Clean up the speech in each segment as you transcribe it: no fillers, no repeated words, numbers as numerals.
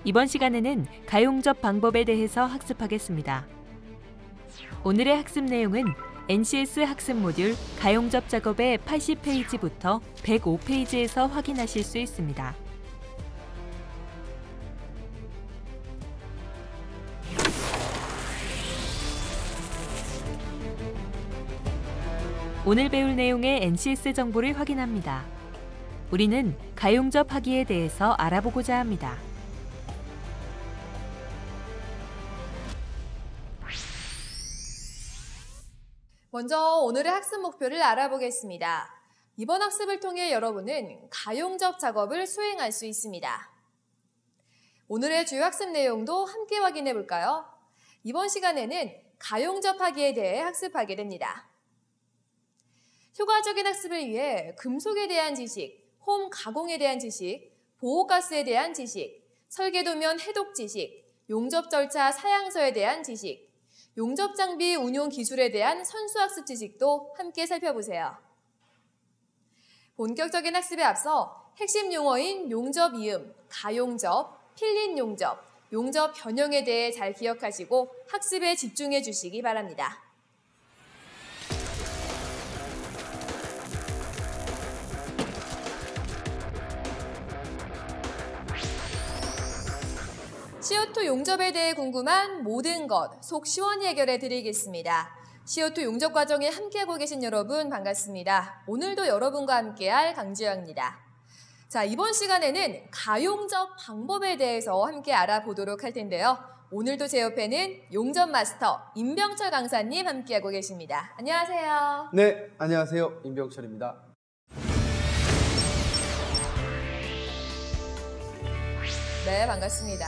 이번 시간에는 가용접 방법에 대해서 학습하겠습니다. 오늘의 학습 내용은 NCS 학습 모듈 가용접 작업의 80페이지부터 105페이지에서 확인하실 수 있습니다. 오늘 배울 내용의 NCS 정보를 확인합니다. 우리는 가용접 하기에 대해서 알아보고자 합니다. 먼저 오늘의 학습 목표를 알아보겠습니다. 이번 학습을 통해 여러분은 가용접 작업을 수행할 수 있습니다. 오늘의 주요 학습 내용도 함께 확인해 볼까요? 이번 시간에는 가용접 하기에 대해 학습하게 됩니다. 효과적인 학습을 위해 금속에 대한 지식, 홈 가공에 대한 지식, 보호가스에 대한 지식, 설계도면 해독 지식, 용접 절차 사양서에 대한 지식, 용접 장비 운용 기술에 대한 선수학습 지식도 함께 살펴보세요. 본격적인 학습에 앞서 핵심 용어인 용접 이음, 가용접, 필린 용접, 용접 변형에 대해 잘 기억하시고 학습에 집중해 주시기 바랍니다. CO2 용접에 대해 궁금한 모든 것 속 시원히 해결해 드리겠습니다. CO2 용접 과정에 함께하고 계신 여러분 반갑습니다. 오늘도 여러분과 함께할 강주영입니다. 자, 이번 시간에는 가용접 방법에 대해서 함께 알아보도록 할 텐데요. 오늘도 제 옆에는 용접 마스터 임병철 강사님 함께하고 계십니다. 안녕하세요. 네, 안녕하세요. 임병철입니다. 네, 반갑습니다.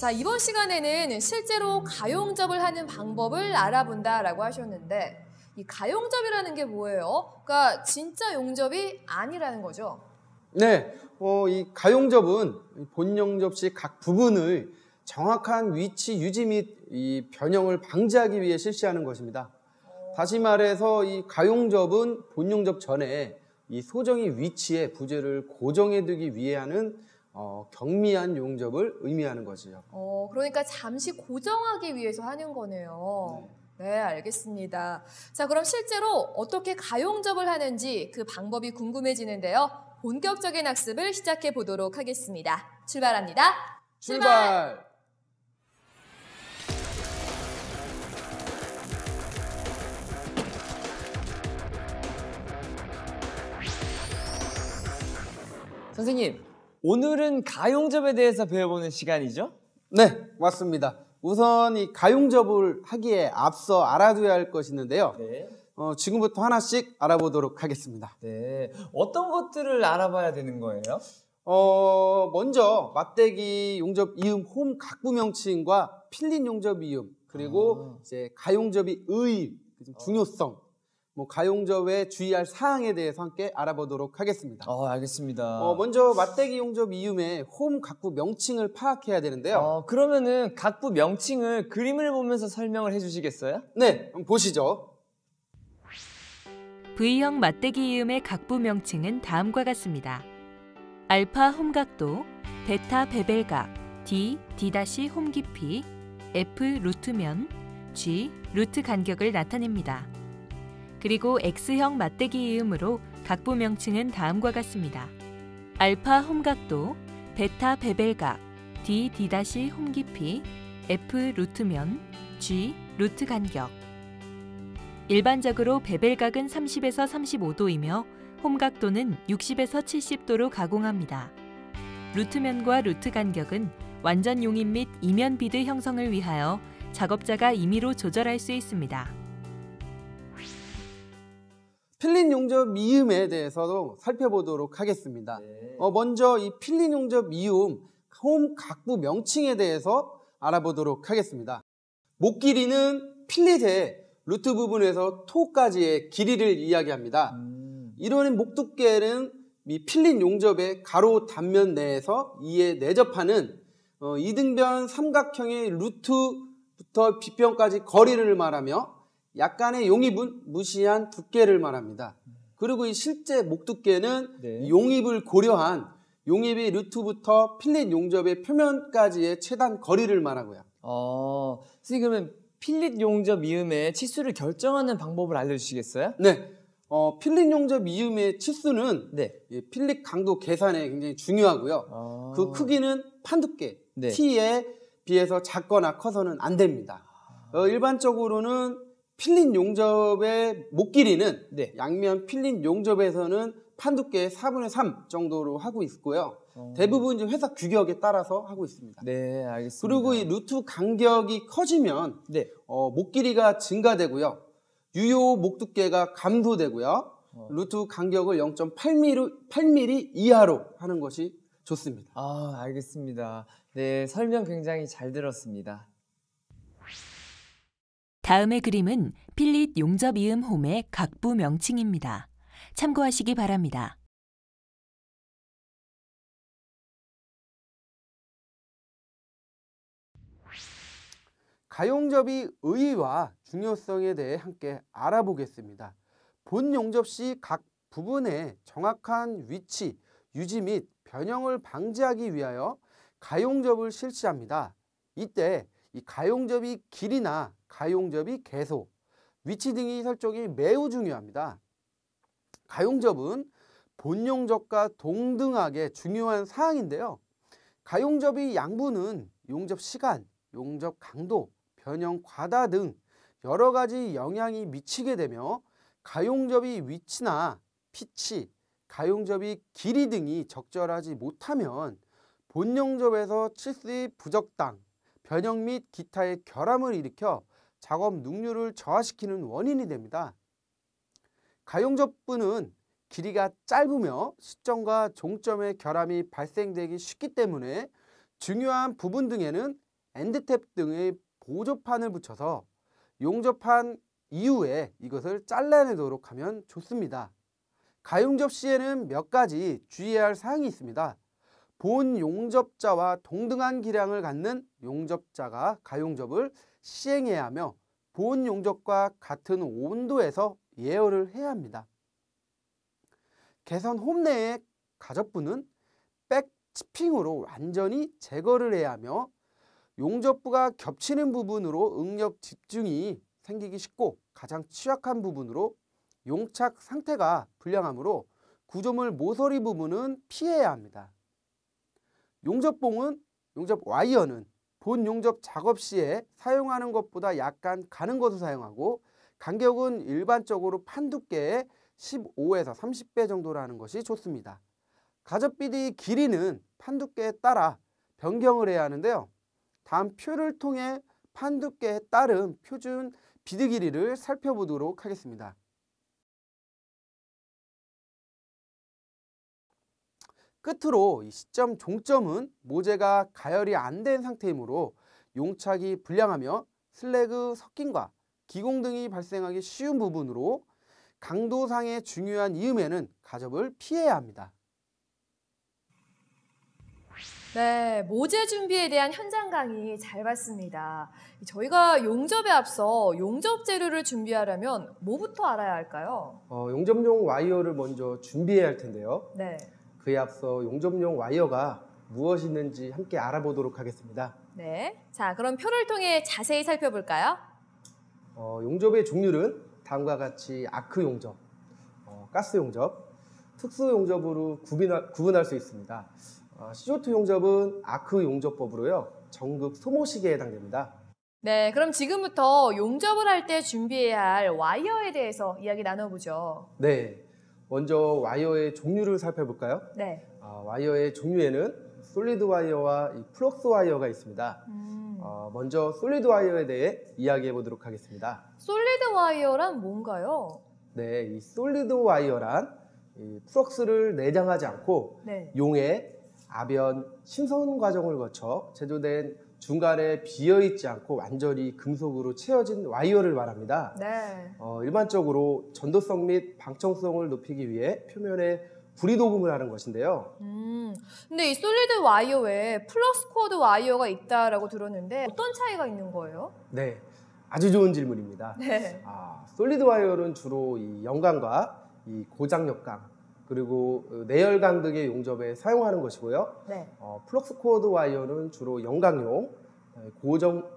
자, 이번 시간에는 실제로 가용접을 하는 방법을 알아본다라고 하셨는데 이 가용접이라는 게 뭐예요? 그러니까 진짜 용접이 아니라는 거죠? 네, 이 가용접은 본용접 시 각 부분을 정확한 위치 유지 및 이 변형을 방지하기 위해 실시하는 것입니다. 다시 말해서 이 가용접은 본용접 전에 이 소정의 위치에 부재를 고정해두기 위해 하는 경미한 용접을 의미하는 거지요. 그러니까 잠시 고정하기 위해서 하는 거네요. 네, 알겠습니다. 자, 그럼 실제로 어떻게 가용접을 하는지 그 방법이 궁금해지는데요. 본격적인 학습을 시작해 보도록 하겠습니다. 출발합니다. 출발! 선생님, 오늘은 가용접에 대해서 배워보는 시간이죠? 네, 맞습니다. 우선 이 가용접을 하기에 앞서 알아둬야 할 것이 있는데요. 네. 지금부터 하나씩 알아보도록 하겠습니다. 네. 어떤 것들을 알아봐야 되는 거예요? 먼저 맞대기 용접 이음 홈 각부 명칭과 필린 용접 이음, 그리고 이제 가용접이 의 중요성, 가용접에 주의할 사항에 대해서 함께 알아보도록 하겠습니다. 알겠습니다. 먼저 맞대기 용접 이음의 홈 각부 명칭을 파악해야 되는데요. 그러면은 각부 명칭을 그림을 보면서 설명을 해주시겠어요? 네, 보시죠. V형 맞대기 이음의 각부 명칭은 다음과 같습니다. 알파 홈각도, 베타 베벨각, D, D' 홈 깊이, F 루트면, G 루트 간격을 나타냅니다. 그리고 X형 맞대기 이음으로 각부 명칭은 다음과 같습니다. 알파 홈각도, 베타 베벨각, D, D' 홈 깊이, F 루트면, G 루트 간격. 일반적으로 베벨각은 30에서 35도이며 홈각도는 60에서 70도로 가공합니다. 루트면과 루트 간격은 완전 용입 및 이면 비드 형성을 위하여 작업자가 임의로 조절할 수 있습니다. 필린 용접 이음에 대해서도 살펴보도록 하겠습니다. 네. 먼저 이 필린 용접 이음 홈 각부 명칭에 대해서 알아보도록 하겠습니다. 목 길이는 필릿의 루트 부분에서 토까지의 길이를 이야기합니다. 이런 목 두께는 이 필린 용접의 가로 단면 내에서 이에 내접하는 이등변 삼각형의 루트부터 비평까지 거리를 말하며 약간의 용입은 무시한 두께를 말합니다. 그리고 이 실제 목 두께는 네. 용입을 고려한 용입이 루트부터 필릿 용접의 표면까지의 최단 거리를 말하고요. 선생님 그러면 필릿 용접 이음의 치수를 결정하는 방법을 알려주시겠어요? 네, 필릿 용접 이음의 치수는 네. 필릿 강도 계산에 굉장히 중요하고요. 그 크기는 판두께 네. T에 비해서 작거나 커서는 안 됩니다. 일반적으로는 필릿 용접의 목 길이는 네. 양면 필릿 용접에서는 판두께의 4분의 3 정도로 하고 있고요. 대부분 이제 회사 규격에 따라서 하고 있습니다. 네, 알겠습니다. 그리고 이 루트 간격이 커지면 네. 목 길이가 증가되고요. 유효 목 두께가 감소되고요. 루트 간격을 0.8mm 이하로 하는 것이 좋습니다. 알겠습니다. 네, 설명 굉장히 잘 들었습니다. 다음의 그림은 필릿 용접 이음 홈의 각부 명칭입니다. 참고하시기 바랍니다. 가용접의 의의와 중요성에 대해 함께 알아보겠습니다. 본 용접 시 각 부분의 정확한 위치, 유지 및 변형을 방지하기 위하여 가용접을 실시합니다. 이때 이 가용접의 길이나 가용접의 개소, 위치 등의 설정이 매우 중요합니다. 가용접은 본 용접과 동등하게 중요한 사항인데요. 가용접의 양분은 용접 시간, 용접 강도, 변형 과다 등 여러 가지 영향이 미치게 되며 가용접의 위치나 피치, 가용접의 길이 등이 적절하지 못하면 본 용접에서 치수의 부적당, 변형 및 기타의 결함을 일으켜 작업 능률을 저하시키는 원인이 됩니다. 가용접부는 길이가 짧으며 시점과 종점의 결함이 발생되기 쉽기 때문에 중요한 부분 등에는 엔드탭 등의 보조판을 붙여서 용접한 이후에 이것을 잘라내도록 하면 좋습니다. 가용접 시에는 몇 가지 주의해야 할 사항이 있습니다. 본 용접자와 동등한 기량을 갖는 용접자가 가용접을 시행해야 하며 본 용접과 같은 온도에서 예열을 해야 합니다. 개선 홈 내의 가접부는 백 치핑으로 완전히 제거를 해야 하며 용접부가 겹치는 부분으로 응력 집중이 생기기 쉽고 가장 취약한 부분으로 용착 상태가 불량하므로 구조물 모서리 부분은 피해야 합니다. 용접봉은, 용접 와이어는 본 용접 작업 시에 사용하는 것보다 약간 가는 것을 사용하고 간격은 일반적으로 판 두께의 15에서 30배 정도라는 것이 좋습니다. 가접비의 길이는 판 두께에 따라 변경을 해야 하는데요. 다음 표를 통해 판 두께에 따른 표준 비드 길이를 살펴보도록 하겠습니다. 끝으로 이 시점 종점은 모재가 가열이 안 된 상태이므로 용착이 불량하며 슬래그 섞임과 기공 등이 발생하기 쉬운 부분으로 강도상의 중요한 이음에는 가접을 피해야 합니다. 네, 모재 준비에 대한 현장 강의 잘 봤습니다. 저희가 용접에 앞서 용접 재료를 준비하려면 뭐부터 알아야 할까요? 용접용 와이어를 먼저 준비해야 할 텐데요. 네. 그에 앞서 용접용 와이어가 무엇이 있는지 함께 알아보도록 하겠습니다. 네. 자, 그럼 표를 통해 자세히 살펴볼까요? 용접의 종류는 다음과 같이 아크 용접, 가스 용접, 특수 용접으로 구분할 수 있습니다. CO2 용접은 아크 용접법으로요, 전극 소모식에 해당됩니다. 네, 그럼 지금부터 용접을 할 때 준비해야 할 와이어에 대해서 이야기 나눠보죠. 네, 먼저 와이어의 종류를 살펴볼까요? 네. 와이어의 종류에는 솔리드 와이어와 플럭스 와이어가 있습니다. 먼저 솔리드 와이어에 대해 이야기해 보도록 하겠습니다. 솔리드 와이어란 뭔가요? 네, 이 솔리드 와이어란 이 플럭스를 내장하지 않고 네. 용해, 아변, 신선 과정을 거쳐 제조된 중간에 비어있지 않고 완전히 금속으로 채워진 와이어를 말합니다. 네. 일반적으로 전도성 및 방청성을 높이기 위해 표면에 구리도금을 하는 것인데요. 근데 이 솔리드 와이어 외에 플럭스 코어드 와이어가 있다라고 들었는데 어떤 차이가 있는 거예요? 네, 아주 좋은 질문입니다. 네. 솔리드 와이어는 주로 이 연강과 이 고장역강, 그리고 내열강 등의 용접에 사용하는 것이고요. 네. 플럭스 코어드 와이어는 주로 영강용,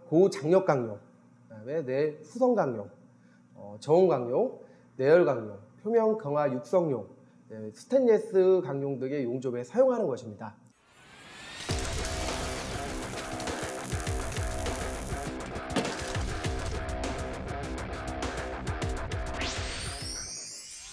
고장력강용, 그다음에 내후성강용, 저온강용, 내열강용, 표면 강화 육성용, 스테인리스 강용 등의 용접에 사용하는 것입니다.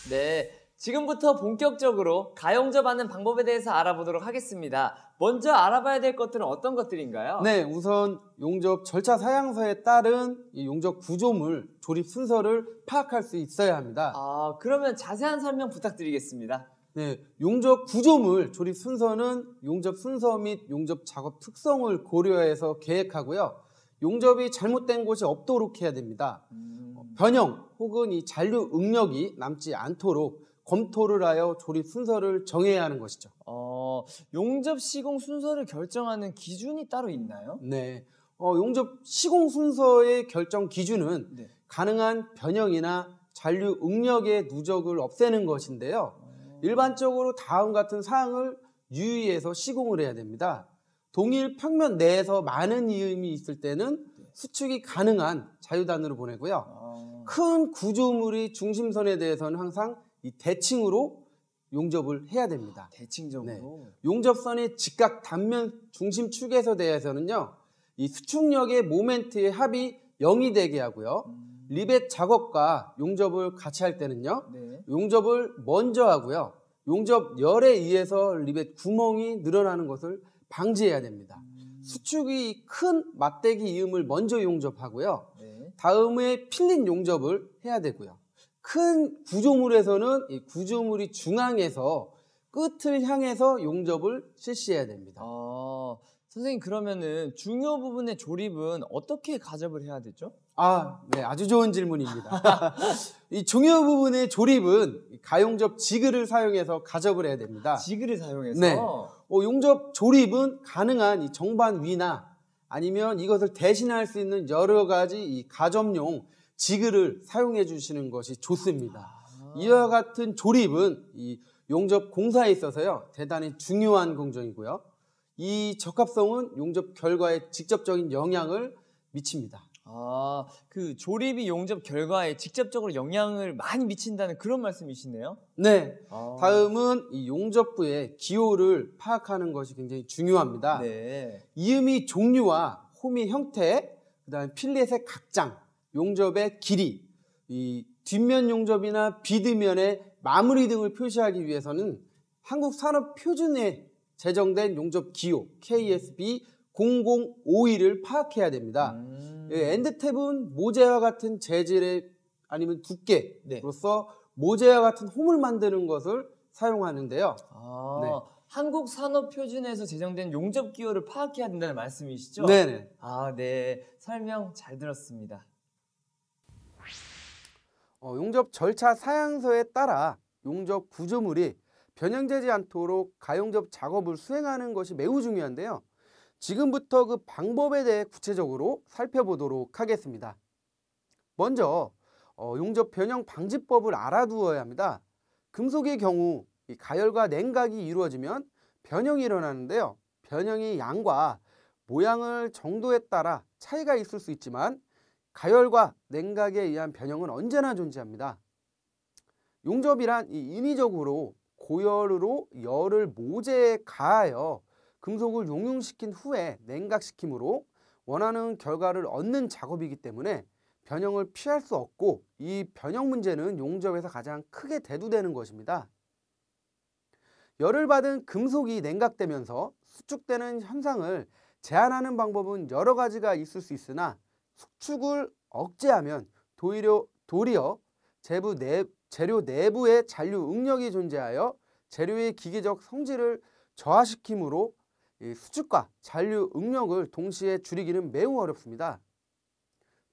네, 지금부터 본격적으로 가용접하는 방법에 대해서 알아보도록 하겠습니다. 먼저 알아봐야 될 것들은 어떤 것들인가요? 네, 우선 용접 절차 사양서에 따른 이 용접 구조물 조립 순서를 파악할 수 있어야 합니다. 그러면 자세한 설명 부탁드리겠습니다. 네, 용접 구조물 조립 순서는 용접 순서 및 용접 작업 특성을 고려해서 계획하고요. 용접이 잘못된 곳이 없도록 해야 됩니다. 변형 혹은 이 잔류 응력이 남지 않도록 검토를 하여 조립 순서를 정해야 하는 것이죠. 용접 시공 순서를 결정하는 기준이 따로 있나요? 네, 용접 시공 순서의 결정 기준은 네. 가능한 변형이나 잔류 응력의 누적을 없애는 것인데요. 일반적으로 다음 같은 사항을 유의해서 시공을 해야 됩니다. 동일 평면 내에서 많은 이음이 있을 때는 수축이 가능한 자유단으로 보내고요. 큰 구조물의 중심선에 대해서는 항상 이 대칭으로 용접을 해야 됩니다. 대칭적으로? 네. 용접선의 직각 단면 중심축에서 대해서는요, 이 수축력의 모멘트의 합이 0이 되게 하고요. 리벳 작업과 용접을 같이 할 때는요, 네. 용접을 먼저 하고요. 용접 열에 의해서 리벳 구멍이 늘어나는 것을 방지해야 됩니다. 수축이 큰 맞대기 이음을 먼저 용접하고요. 네. 다음에 필린 용접을 해야 되고요. 큰 구조물에서는 이 구조물이 중앙에서 끝을 향해서 용접을 실시해야 됩니다. 선생님, 그러면은 중요 부분의 조립은 어떻게 가접을 해야 되죠? 네, 아주 좋은 질문입니다. 이 중요 부분의 조립은 가용접 지그를 사용해서 가접을 해야 됩니다. 지그를 사용해서? 네. 용접 조립은 가능한 이 정반 위나 아니면 이것을 대신할 수 있는 여러 가지 이 가접용 지그를 사용해 주시는 것이 좋습니다. 이와 같은 조립은 이 용접 공사에 있어서요, 대단히 중요한 공정이고요. 이 적합성은 용접 결과에 직접적인 영향을 미칩니다. 그 조립이 용접 결과에 직접적으로 영향을 많이 미친다는 그런 말씀이시네요? 네. 다음은 이 용접부의 기호를 파악하는 것이 굉장히 중요합니다. 네. 이음의 종류와 홈의 형태, 그다음에 필렛의 각장, 용접의 길이, 이 뒷면 용접이나 비드면의 마무리 등을 표시하기 위해서는 한국 산업 표준에 제정된 용접 기호 KSB 0052를 파악해야 됩니다. 엔드탭은 모재와 같은 재질의 아니면 두께로서 모재와 같은 홈을 만드는 것을 사용하는데요. 네. 한국 산업 표준에서 제정된 용접 기호를 파악해야 된다는 말씀이시죠? 네네. 네. 설명 잘 들었습니다. 용접 절차 사양서에 따라 용접 구조물이 변형되지 않도록 가용접 작업을 수행하는 것이 매우 중요한데요. 지금부터 그 방법에 대해 구체적으로 살펴보도록 하겠습니다. 먼저 용접 변형 방지법을 알아두어야 합니다. 금속의 경우 이 가열과 냉각이 이루어지면 변형이 일어나는데요. 변형의 양과 모양을 정도에 따라 차이가 있을 수 있지만 가열과 냉각에 의한 변형은 언제나 존재합니다. 용접이란 인위적으로 고열으로 열을 모재에 가하여 금속을 용융시킨 후에 냉각시킴으로 원하는 결과를 얻는 작업이기 때문에 변형을 피할 수 없고, 이 변형 문제는 용접에서 가장 크게 대두되는 것입니다. 열을 받은 금속이 냉각되면서 수축되는 현상을 제한하는 방법은 여러 가지가 있을 수 있으나 수축을 억제하면 도리어 재료 내부에 잔류 응력이 존재하여 재료의 기계적 성질을 저하시키므로 수축과 잔류 응력을 동시에 줄이기는 매우 어렵습니다.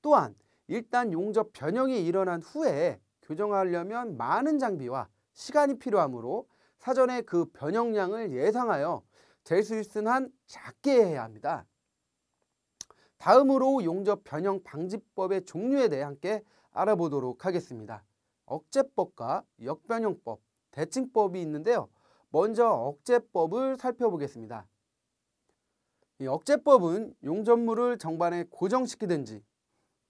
또한 일단 용접 변형이 일어난 후에 교정하려면 많은 장비와 시간이 필요하므로 사전에 그 변형량을 예상하여 될 수 있은 한 작게 해야 합니다. 다음으로 용접 변형 방지법의 종류에 대해 함께 알아보도록 하겠습니다. 억제법과 역변형법, 대칭법이 있는데요. 먼저 억제법을 살펴보겠습니다. 이 억제법은 용접물을 정반에 고정시키든지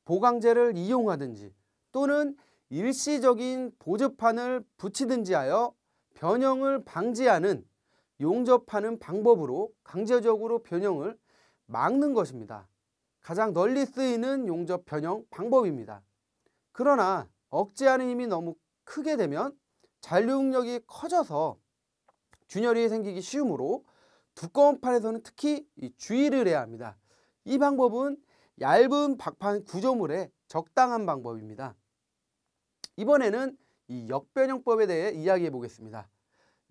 보강제를 이용하든지 또는 일시적인 보조판을 붙이든지 하여 변형을 방지하는 용접하는 방법으로 강제적으로 변형을 막는 것입니다. 가장 널리 쓰이는 용접 변형 방법입니다. 그러나 억제하는 힘이 너무 크게 되면 잔류력이 커져서 균열이 생기기 쉬우므로 두꺼운 판에서는 특히 주의를 해야 합니다. 이 방법은 얇은 박판 구조물에 적당한 방법입니다. 이번에는 이 역변형법에 대해 이야기해 보겠습니다.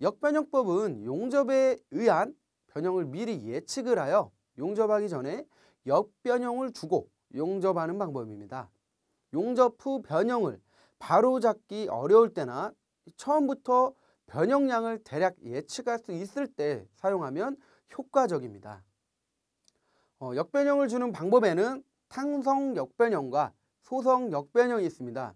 역변형법은 용접에 의한 변형을 미리 예측을 하여 용접하기 전에 역변형을 주고 용접하는 방법입니다. 용접 후 변형을 바로잡기 어려울 때나 처음부터 변형량을 대략 예측할 수 있을 때 사용하면 효과적입니다. 역변형을 주는 방법에는 탄성 역변형과 소성 역변형이 있습니다.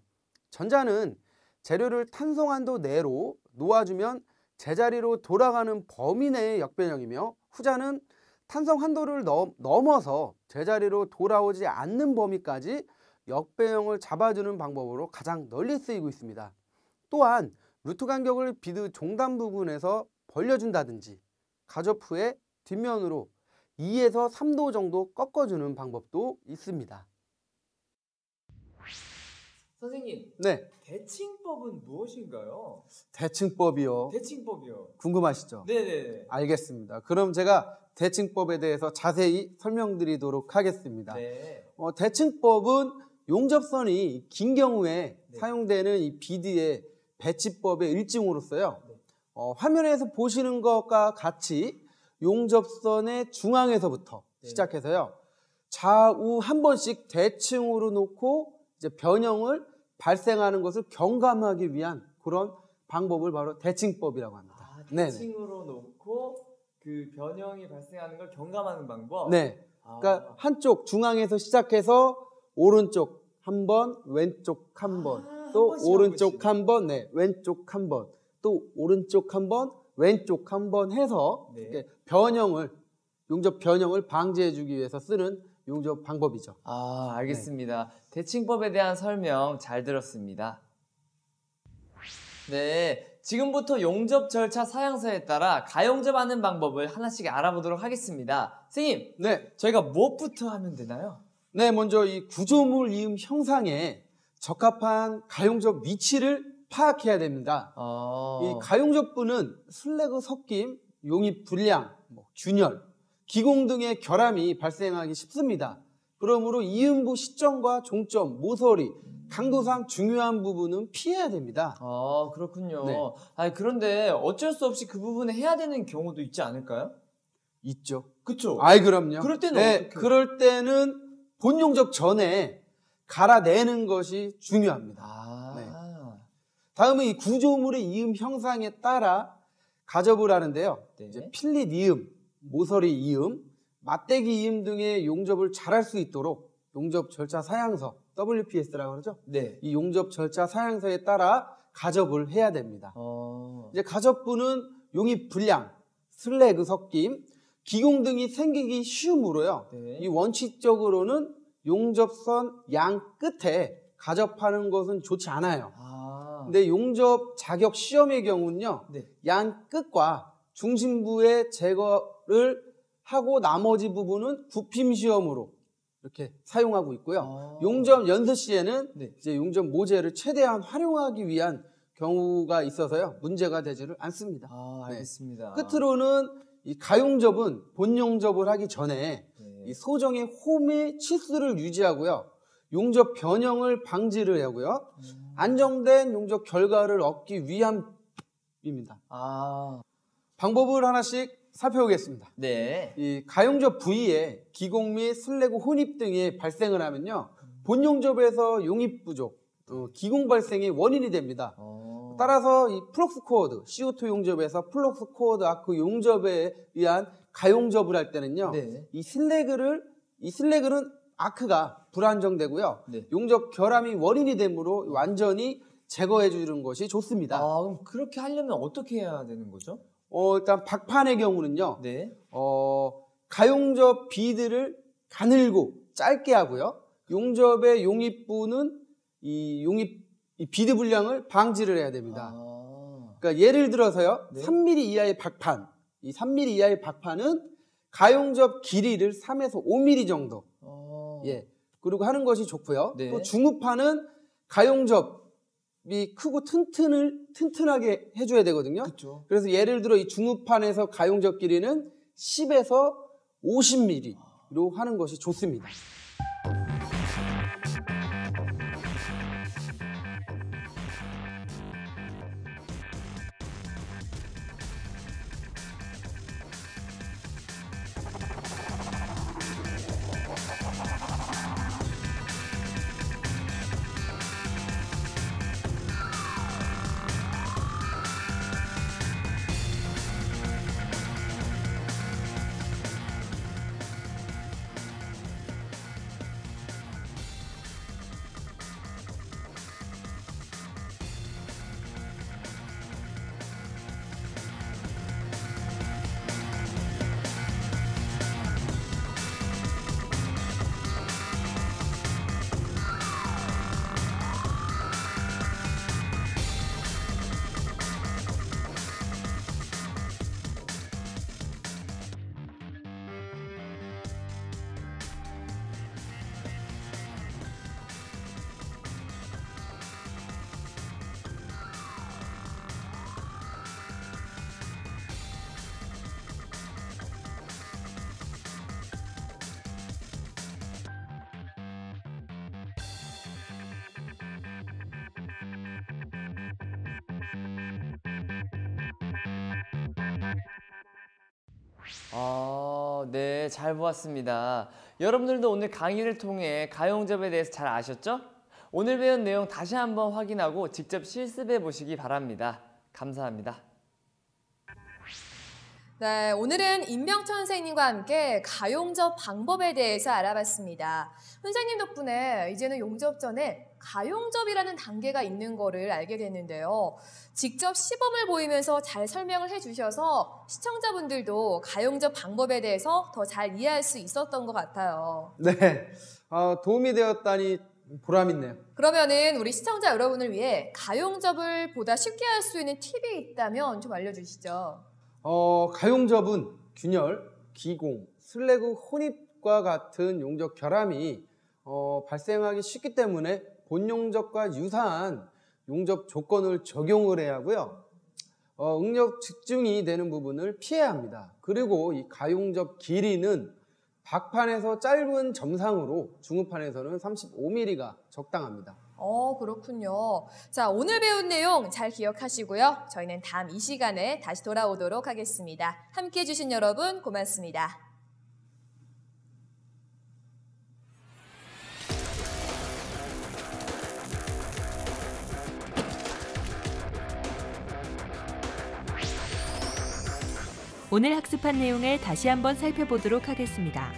전자는 재료를 탄성한도 내로 놓아주면 제자리로 돌아가는 범위 내의 역변형이며 후자는 탄성 한도를 넘어서 제자리로 돌아오지 않는 범위까지 역변형을 잡아주는 방법으로 가장 널리 쓰이고 있습니다. 또한 루트 간격을 비드 종단 부분에서 벌려준다든지 가접 후에 뒷면으로 2에서 3도 정도 꺾어주는 방법도 있습니다. 선생님, 네, 대칭법은 무엇인가요? 대칭법이요. 대칭법이요. 궁금하시죠? 네네. 알겠습니다. 그럼 제가 대칭법에 대해서 자세히 설명드리도록 하겠습니다. 네. 대칭법은 용접선이 긴 경우에 네. 사용되는 이 비드의 배치법의 일종으로서요. 네. 화면에서 보시는 것과 같이 용접선의 중앙에서부터 네. 시작해서요. 좌우 한 번씩 대칭으로 놓고 이제 변형을 발생하는 것을 경감하기 위한 그런 방법을 바로 대칭법이라고 합니다. 아, 네네. 대칭으로 놓고 그 변형이 발생하는 걸 경감하는 방법? 네. 그러니까 한쪽 중앙에서 시작해서 오른쪽 한 번, 왼쪽 한 번, 또 한 번씩, 오른쪽 한 번, 네, 왼쪽 한 번, 또 오른쪽 한 번, 왼쪽 한 번 해서 네. 이렇게 변형을 용접 변형을 방지해주기 위해서 쓰는 용접 방법이죠. 아, 알겠습니다. 대칭법에 대한 설명 잘 들었습니다. 네, 지금부터 용접 절차 사양서에 따라 가용접하는 방법을 하나씩 알아보도록 하겠습니다. 선생님, 네, 저희가 무엇부터 하면 되나요? 네, 먼저 이 구조물 이음 형상에 적합한 가용접 위치를 파악해야 됩니다. 이 가용접부는 슬래그 섞임, 용입 불량, 균열, 기공 등의 결함이 발생하기 쉽습니다. 그러므로 이음부 시점과 종점, 모서리, 강도상 중요한 부분은 피해야 됩니다. 아, 그렇군요. 네. 아니, 그런데 어쩔 수 없이 그 부분에 해야 되는 경우도 있지 않을까요? 있죠. 그쵸? 아이, 그럼요. 그럴 때는 네, 어떻게? 그럴 때는 본 용접 전에 갈아내는 것이 중요합니다. 아, 네. 다음은 이 구조물의 이음 형상에 따라 가접을 하는데요. 네. 이제 필릿 이음, 모서리 이음, 맞대기 이음 등의 용접을 잘할 수 있도록 용접 절차 사양서, WPS라고 그러죠. 네. 이 용접 절차 사양서에 따라 가접을 해야 됩니다. 이제 가접부는 용입 불량, 슬래그 섞임, 기공 등이 생기기 쉬우므로요. 네. 이 원칙적으로는 용접선 양 끝에 가접하는 것은 좋지 않아요. 근데 용접 자격 시험의 경우는요. 네. 양 끝과 중심부의 제거를 하고 나머지 부분은 굽힘 시험으로 이렇게 사용하고 있고요. 용접 연습 시에는 네. 이제 용접 모재를 최대한 활용하기 위한 경우가 있어서요. 문제가 되지를 않습니다. 알겠습니다. 끝으로는 이 가용접은 본 용접을 하기 전에 네. 이 소정의 홈의 치수를 유지하고요. 용접 변형을 방지를 하고요. 안정된 용접 결과를 얻기 위함입니다. 방법을 하나씩 살펴보겠습니다. 네. 이 가용접 부위에 기공 및 슬래그 혼입 등이 발생을 하면요. 본 용접에서 용입 부족, 기공 발생의 원인이 됩니다. 따라서 이 플럭스 코어드, CO2 용접에서 플럭스 코어드 아크 용접에 의한 가용접을 할 때는요. 네. 이 슬래그는 아크가 불안정되고요. 네. 용접 결함이 원인이 되므로 완전히 제거해 주는 것이 좋습니다. 그럼 그렇게 하려면 어떻게 해야 되는 거죠? 일단 박판의 경우는요. 네. 가용접 비드를 가늘고 짧게 하고요. 용접의 용입부는 이 비드 불량을 방지를 해야 됩니다. 그러니까 예를 들어서요. 네. 3mm 이하의 박판. 이 3mm 이하의 박판은 가용접 길이를 3에서 5mm 정도. 예. 그리고 하는 것이 좋고요. 네. 또 중우판은 가용접이 크고 튼튼하게 해줘야 되거든요. 그렇죠. 그래서 예를 들어 이 중우판에서 가용접 길이는 10에서 50mm로 하는 것이 좋습니다. 네, 잘 보았습니다. 여러분들도 오늘 강의를 통해 가용접에 대해서 잘 아셨죠? 오늘 배운 내용 다시 한번 확인하고 직접 실습해 보시기 바랍니다. 감사합니다. 네, 오늘은 임명천 선생님과 함께 가용접 방법에 대해서 알아봤습니다. 선생님 덕분에 이제는 용접 전에 가용접이라는 단계가 있는 거를 알게 됐는데요. 직접 시범을 보이면서 잘 설명을 해주셔서 시청자분들도 가용접 방법에 대해서 더 잘 이해할 수 있었던 것 같아요. 네, 도움이 되었다니 보람있네요. 그러면은 우리 시청자 여러분을 위해 가용접을 보다 쉽게 할 수 있는 팁이 있다면 좀 알려주시죠. 가용접은 균열, 기공, 슬래그 혼입과 같은 용접 결함이 발생하기 쉽기 때문에 본 용접과 유사한 용접 조건을 적용을 해야 하고요. 응력 집중이 되는 부분을 피해야 합니다. 그리고 이 가용접 길이는 박판에서 짧은 점상으로 중우판에서는 35mm가 적당합니다. 그렇군요. 자, 오늘 배운 내용 잘 기억하시고요. 저희는 다음 이 시간에 다시 돌아오도록 하겠습니다. 함께해 주신 여러분 고맙습니다. 오늘 학습한 내용을 다시 한번 살펴보도록 하겠습니다.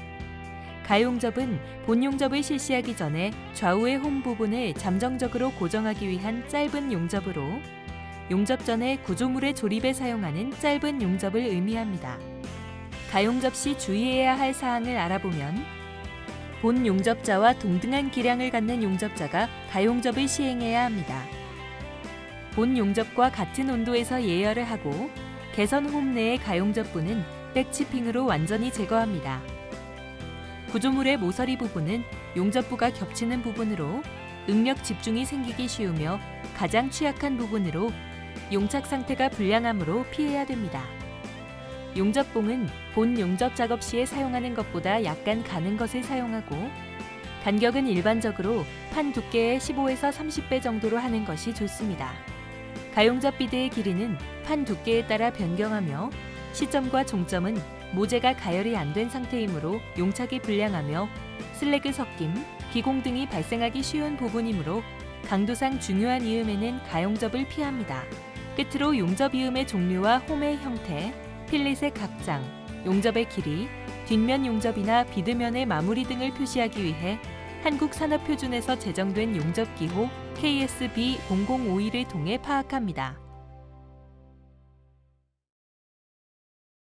가용접은 본 용접을 실시하기 전에 좌우의 홈 부분을 잠정적으로 고정하기 위한 짧은 용접으로 용접 전에 구조물의 조립에 사용하는 짧은 용접을 의미합니다. 가용접 시 주의해야 할 사항을 알아보면 본 용접자와 동등한 기량을 갖는 용접자가 가용접을 시행해야 합니다. 본 용접과 같은 온도에서 예열을 하고 개선 홈 내의 가용접부는 백치핑으로 완전히 제거합니다. 구조물의 모서리 부분은 용접부가 겹치는 부분으로 응력 집중이 생기기 쉬우며 가장 취약한 부분으로 용착 상태가 불량하므로 피해야 됩니다. 용접봉은 본 용접 작업 시에 사용하는 것보다 약간 가는 것을 사용하고 간격은 일반적으로 판 두께의 15에서 30배 정도로 하는 것이 좋습니다. 가용접 비드의 길이는 판 두께에 따라 변경하며 시점과 종점은 모재가 가열이 안 된 상태이므로 용착이 불량하며 슬래그 섞임, 기공 등이 발생하기 쉬운 부분이므로 강도상 중요한 이음에는 가용접을 피합니다. 끝으로 용접 이음의 종류와 홈의 형태, 필릿의 각장, 용접의 길이, 뒷면 용접이나 비드면의 마무리 등을 표시하기 위해 한국산업표준에서 제정된 용접기호 KSB 0052를 통해 파악합니다.